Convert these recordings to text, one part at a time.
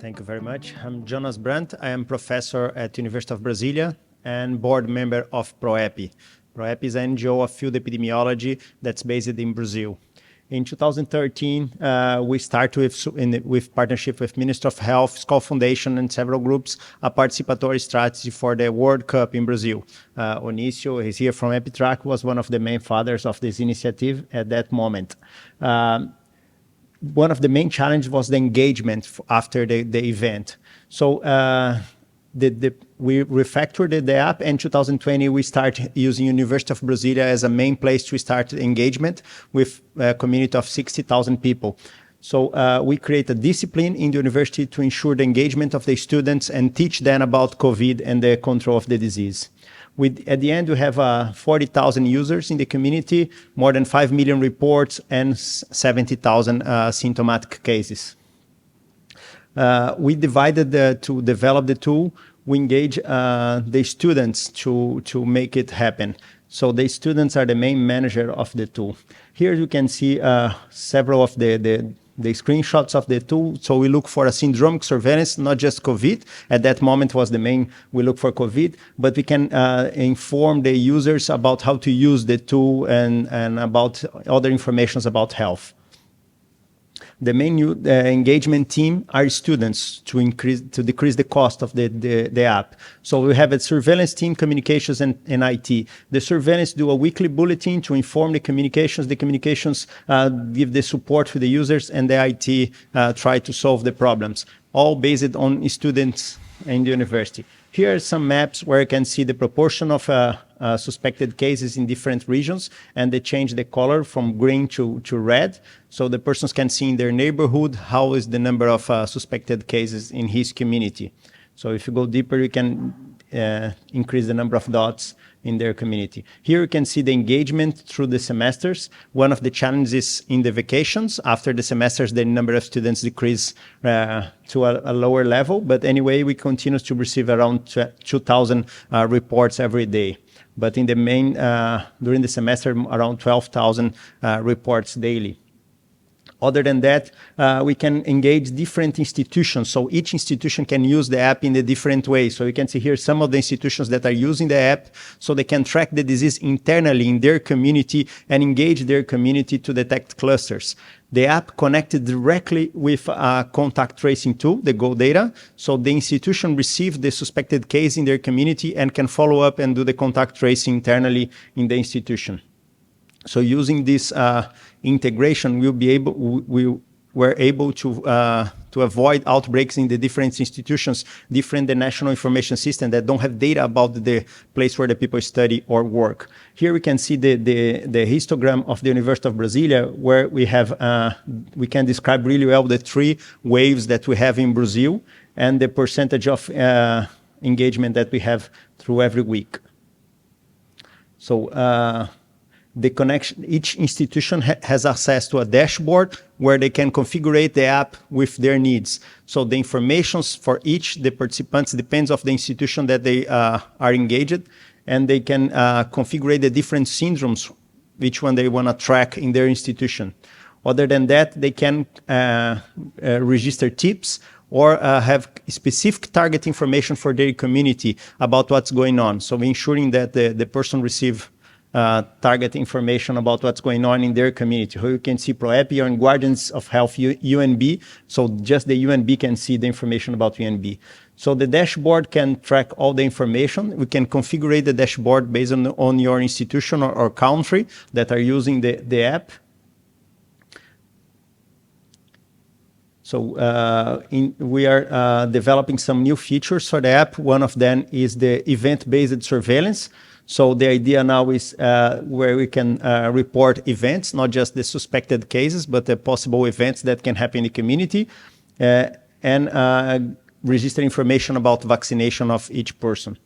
Thank you very much. I'm Jonas Brant. I am professor at University of Brasilia and board member of ProEpi. ProEpi is an NGO of field epidemiology that's based in Brazil. In 2013, we started with partnership with Ministry of Health, Skull Foundation, and several groups, a participatory strategy for the World Cup in Brazil. Onicio, he's here from EpiTrack, was one of the main fathers of this initiative at that moment. One of the main challenges was the engagement after the event. So we refactored the app, and in 2020 we started using University of Brasilia as a main place to start engagement with a community of 60,000 people. So we create a discipline in the university to ensure the engagement of the students and teach them about COVID and the control of the disease. At the end, we have 40,000 users in the community, more than 5 million reports, and 70,000 symptomatic cases. We divided to develop the tool. We engage the students to make it happen. So the students are the main manager of the tool. Here you can see several of the screenshots of the tool. So we look for a syndromic surveillance, not just COVID. At that moment was the main, we look for COVID, but we can inform the users about how to use the tool and about other information about health. The main engagement team are students to decrease the cost of the app. So we have a surveillance team, communications, and IT. The surveillance do a weekly bulletin to inform the communications. The communications give the support to the users, and the IT try to solve the problems, all based on students in the university. Here are some maps where you can see the proportion of suspected cases in different regions, and they change the color from green to red. So the persons can see in their neighborhood how is the number of suspected cases in his community. So if you go deeper, you can increase the number of dots in their community. Here you can see the engagement through the semesters. One of the challenges in the vacations, after the semesters, the number of students decrease to a lower level. But anyway, we continue to receive around 2,000 reports every day. But in the main, during the semester, around 12,000 reports daily. Other than that, we can engage different institutions. So each institution can use the app in a different way. So you can see here some of the institutions that are using the app so they can track the disease internally in their community and engage their community to detect clusters. The app connected directly with a contact tracing tool, the Go data. So the institution receives the suspected case in their community and can follow up and do the contact tracing internally in the institution. So using this integration, we were able to avoid outbreaks in the different institutions, different the national information system that don't have data about the place where the people study or work. Here we can see the histogram of the University of Brasilia, where we have we can describe really well the 3 waves that we have in Brazil and the percentage of engagement that we have through every week. So the connection, each institution has access to a dashboard where they can configure the app with their needs. So the information for the participants depends on the institution that they are engaged, and they can configure the different syndromes, which one they want to track in their institution. Other than that, they can register tips or have specific target information for their community about what's going on. So ensuring that the person receives target information about what's going on in their community. Here you can see ProEpi or Guardiões of Health UNB. So just the UNB can see the information about UNB. So the dashboard can track all the information. We can configure the dashboard based on your institution or country that are using the app. So we are developing some new features for the app. One of them is the event-based surveillance. So the idea now is where we can report events, not just the suspected cases, but the possible events that can happen in the community, and register information about vaccination of each person.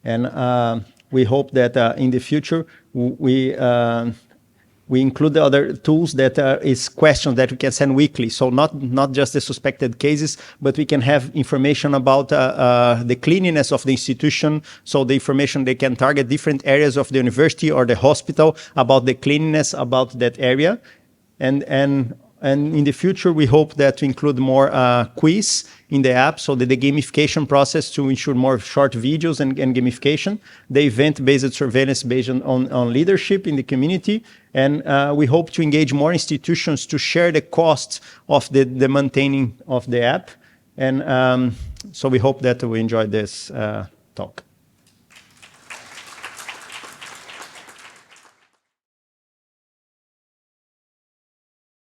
And we hope that in the future we include the other tools that is questions that we can send weekly. So not just the suspected cases, but we can have information about the cleanliness of the institution. So the information, they can target different areas of the university or the hospital about the cleanliness about that area. And And in the future, we hope that to include more quiz in the app, so that the gamification process to ensure more short videos and gamification, the event-based surveillance based on leadership in the community. And we hope to engage more institutions to share the cost of the maintaining of the app. And so we hope that we enjoyed this talk.